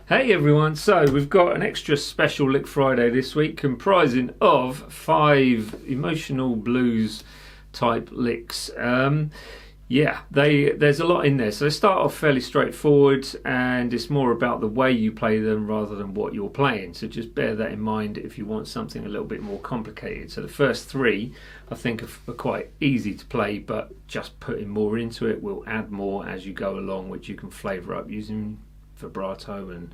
Hey everyone, so we've got an extra special Lick Friday this week comprising of 5 emotional blues type licks. There's a lot in there. So they start off fairly straightforward and it's more about the way you play them rather than what you're playing. So just bear that in mind if you want something a little bit more complicated. So the first 3 I think are quite easy to play, but just putting more into it will add more as you go along, which you can flavour up using vibrato and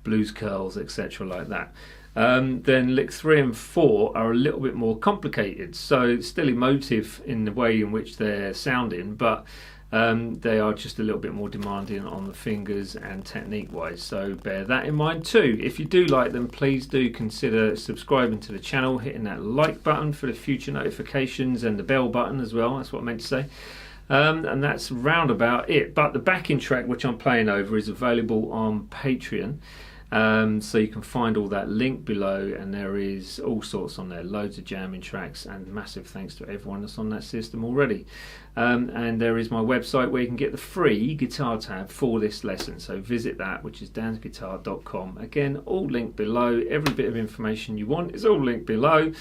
blues curls, etc. like that. Then lick 3 and 4 are a little bit more complicated, so still emotive in the way in which they're sounding, but they are just a little bit more demanding on the fingers and technique wise, so bear that in mind too. If you do like them, please do consider subscribing to the channel, hitting that like button for the future notifications and the bell button as well, that's what I meant to say. And that's round about it, but the backing track which I'm playing over is available on Patreon, so you can find all that link below, and there is all sorts on there, loads of jamming tracks, and massive thanks to everyone that's on that system already. And there is my website where you can get the free guitar tab for this lesson, so visit that, which is dansguitar.com. Again, all linked below. Every bit of information you want is all linked below.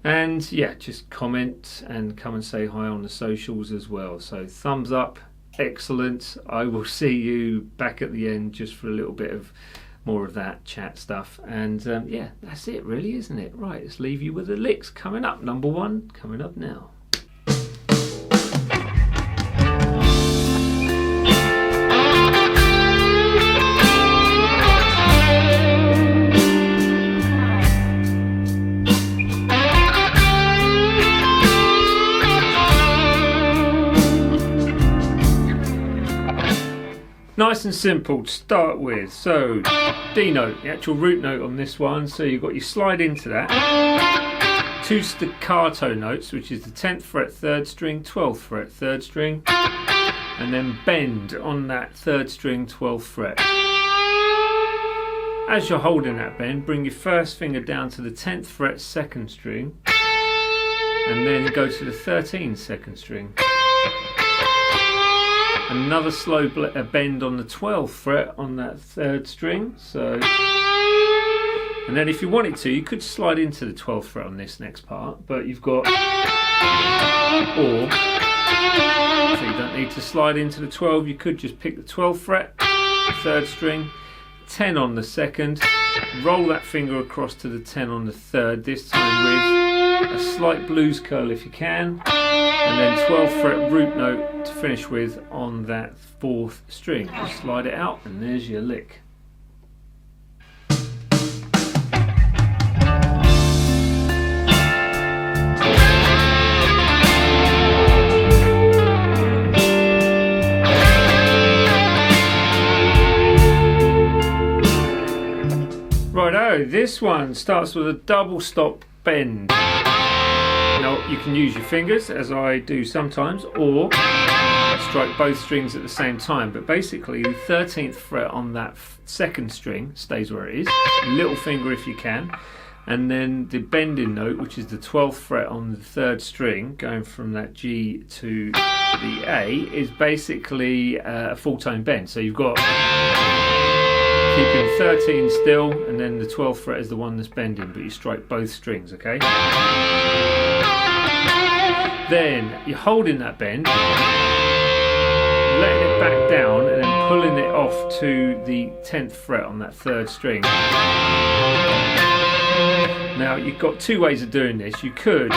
And yeah, just comment and come and say hi on the socials as well. So thumbs up, excellent. I will see you back at the end just for a little bit of more of that chat stuff. And yeah, that's it really, isn't it? Right, let's leave you with the licks coming up. Number 1 coming up now. Nice and simple to start with. So D note, the actual root note on this one. So you've got your slide into that. 2 staccato notes, which is the 10th fret 3rd string, 12th fret 3rd string, and then bend on that 3rd string 12th fret. As you're holding that bend, bring your first finger down to the 10th fret 2nd string, and then go to the 13th 2nd string. Another slow bend on the 12th fret on that 3rd string. So, and then if you wanted to, you could slide into the 12th fret on this next part, but you've got or, so you don't need to slide into the 12. You could just pick the 12th fret, 3rd string, 10 on the 2nd, roll that finger across to the 10 on the 3rd, this time with a slight blues curl if you can, and then 12th fret root note to finish with on that 4th string. Just slide it out and there's your lick. Righto, this one starts with a double stop bend. Now you can use your fingers, as I do sometimes, or strike both strings at the same time, but basically the 13th fret on that 2nd string stays where it is, little finger if you can, and then the bending note, which is the 12th fret on the 3rd string, going from that G to the A, is basically a full tone bend. So you've got keeping 13 still, and then the 12th fret is the one that's bending, but you strike both strings, okay? Then you're holding that bend, letting it back down, and then pulling it off to the 10th fret on that 3rd string. Now you've got 2 ways of doing this. You could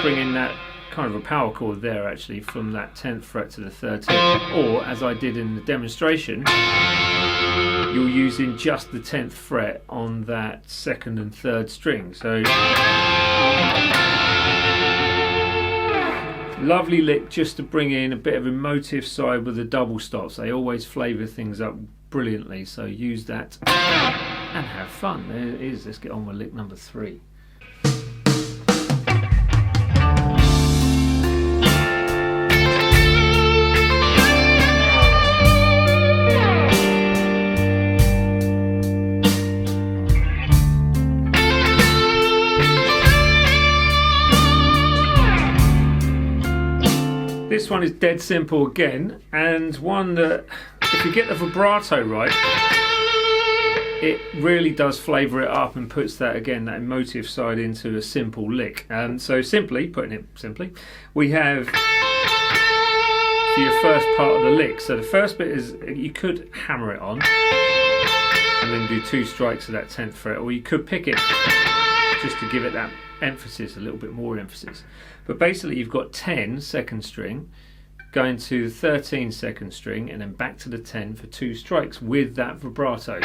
bring in that kind of a power chord there actually from that 10th fret to the 13th, or as I did in the demonstration, you're using just the 10th fret on that 2nd and 3rd string. So lovely lick just to bring in a bit of emotive side with the double stops. They always flavour things up brilliantly, so use that and have fun. There it is. Let's get on with lick number 3. This one is dead simple again, and one that if you get the vibrato right, it really does flavour it up and puts that, again, that emotive side into a simple lick. So simply, putting it simply, we have for your first part of the lick. So the first bit is, you could hammer it on and then do 2 strikes of that 10th fret, or you could pick it just to give it that emphasis, a little bit more emphasis. But basically you've got 10 second string going to 13 second string and then back to the 10 for 2 strikes with that vibrato.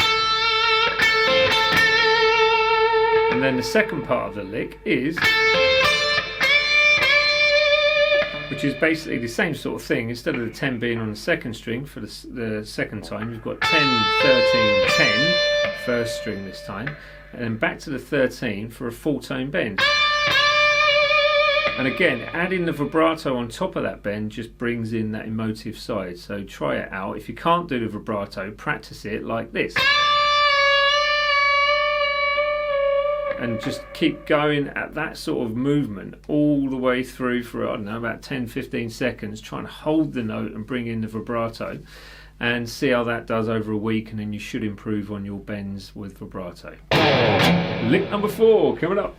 And then the second part of the lick is, which is basically the same sort of thing. Instead of the 10 being on the second string for the second time, you've got 10, 13, 10, first string this time, and then back to the 13 for a full tone bend. And again, adding the vibrato on top of that bend just brings in that emotive side. So try it out. If you can't do the vibrato, practice it like this. And just keep going at that sort of movement all the way through for, I don't know, about 10-15 seconds, trying to hold the note and bring in the vibrato, and see how that does over a week, and then you should improve on your bends with vibrato. Lick number 4 coming up.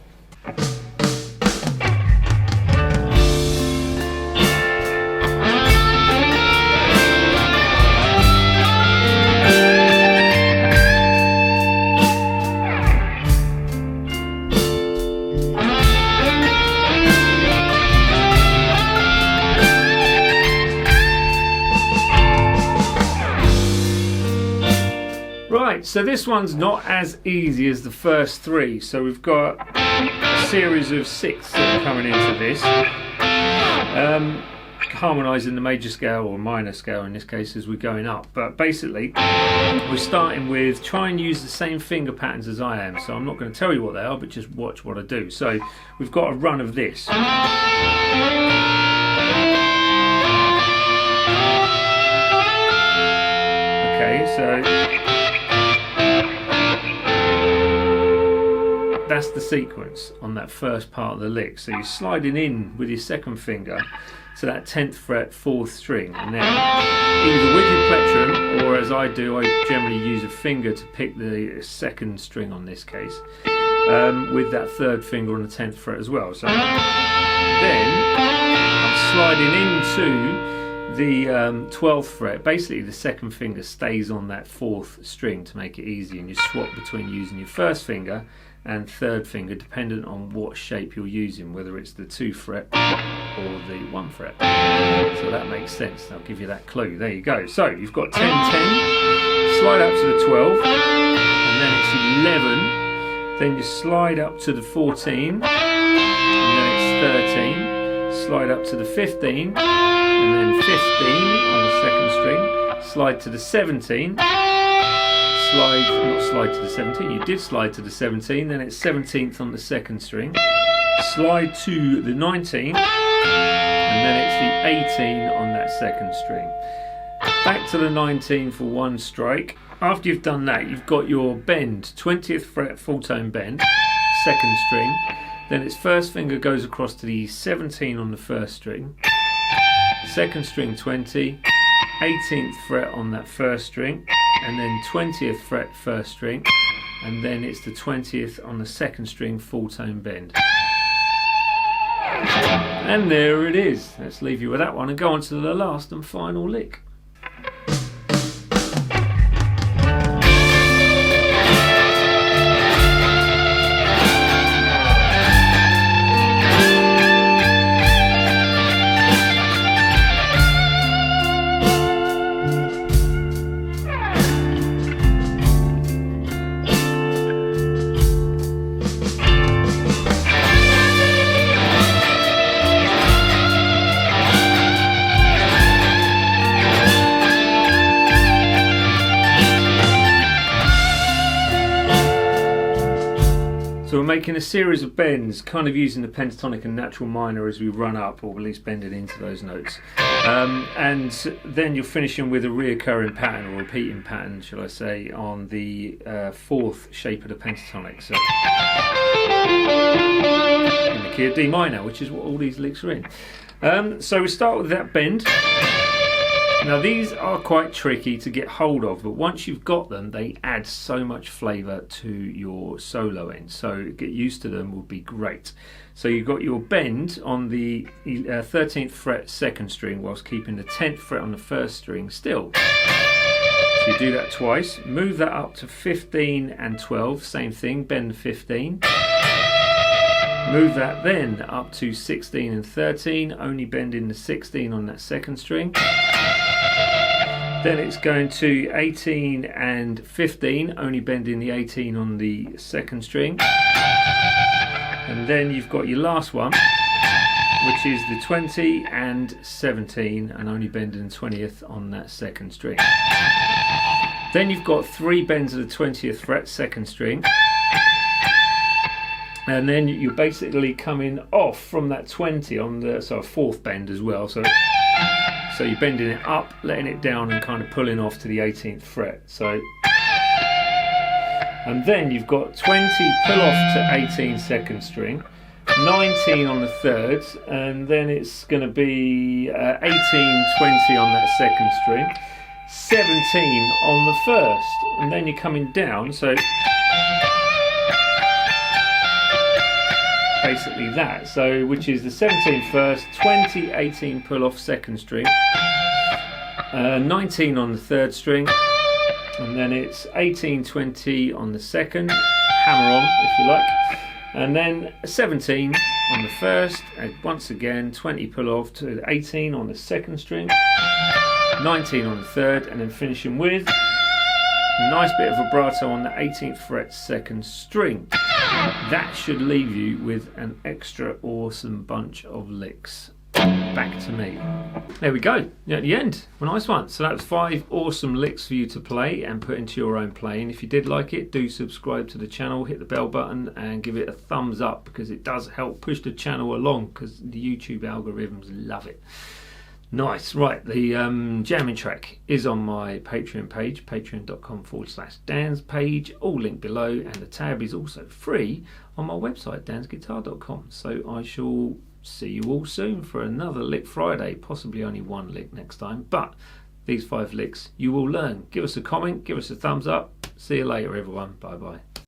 Right, so this one's not as easy as the first 3. So we've got a series of 6 that are coming into this. Harmonising the major scale, or minor scale in this case, as we're going up. But basically, we're starting with, try and use the same finger patterns as I am. So I'm not going to tell you what they are, but just watch what I do. So we've got a run of this. Okay, so that's the sequence on that first part of the lick. So you're sliding in with your second finger to that 10th fret 4th string, and then either with your plectrum, or as I do, I generally use a finger to pick the second string on this case, with that 3rd finger on the 10th fret as well. So then I'm sliding into the 12th fret. Basically the second finger stays on that 4th string to make it easy, and you swap between using your first finger and 3rd finger dependent on what shape you're using, whether it's the 2 fret or the 1 fret. So that makes sense. I'll give you that clue. There you go. So you've got 10, 10, slide up to the 12, and then it's 11, then you slide up to the 14, and then it's 13, slide up to the 15, and then 15 on the second string, slide to the 17, not slide to the 17, you did slide to the 17, then it's 17th on the second string, slide to the 19, and then it's the 18 on that second string. Back to the 19 for 1 strike. After you've done that, you've got your bend, 20th fret full tone bend, second string, then its first finger goes across to the 17 on the first string, second string 20, 18th fret on that first string, and then 20th fret first string, and then it's the 20th on the second string full tone bend. And there it is. Let's leave you with that one and go on to the last and final lick. So we're making a series of bends, kind of using the pentatonic and natural minor as we run up, or at least bending into those notes. And then you're finishing with a reoccurring pattern, or repeating pattern, shall I say, on the 4th shape of the pentatonic. So in the key of D minor, which is what all these licks are in. So we start with that bend. Now these are quite tricky to get hold of, but once you've got them, they add so much flavour to your soloing. So get used to them would be great. So you've got your bend on the 13th fret 2nd string whilst keeping the 10th fret on the 1st string still. So you do that twice. Move that up to 15 and 12, same thing, bend the 15. Move that then up to 16 and 13, only bending the 16 on that 2nd string. Then it's going to 18 and 15, only bending the 18 on the 2nd string. And then you've got your last one, which is the 20 and 17, and only bending the 20th on that 2nd string. Then you've got 3 bends of the 20th fret 2nd string. And then you're basically coming off from that 20 on the 4th bend as well. So you're bending it up, letting it down, and kind of pulling off to the 18th fret. And then you've got 20 pull off to 18 2nd string, 19 on the 3rd, and then it's going to be 18, 20 on that 2nd string, 17 on the 1st, and then you're coming down. So basically that, which is the 17 1st, 20, 18 pull off 2nd string, 19 on the 3rd string, and then it's 18, 20 on the 2nd, hammer on if you like, and then 17 on the 1st, and once again 20 pull off to 18 on the 2nd string, 19 on the 3rd, and then finishing with a nice bit of vibrato on the 18th fret 2nd string. That should leave you with an extra awesome bunch of licks. Back to me. There we go, at the end. Well, nice one. So that was 5 awesome licks for you to play and put into your own playing. If you did like it, do subscribe to the channel, hit the bell button and give it a thumbs up, because it does help push the channel along, because the YouTube algorithms love it. Nice. Right, the jamming track is on my Patreon page, patreon.com/Dan's page, all linked below, and the tab is also free on my website, dansguitar.com. So I shall see you all soon for another Lick Friday, possibly only one lick next time, but these 5 licks you will learn. Give us a comment, give us a thumbs up. See you later everyone, bye bye.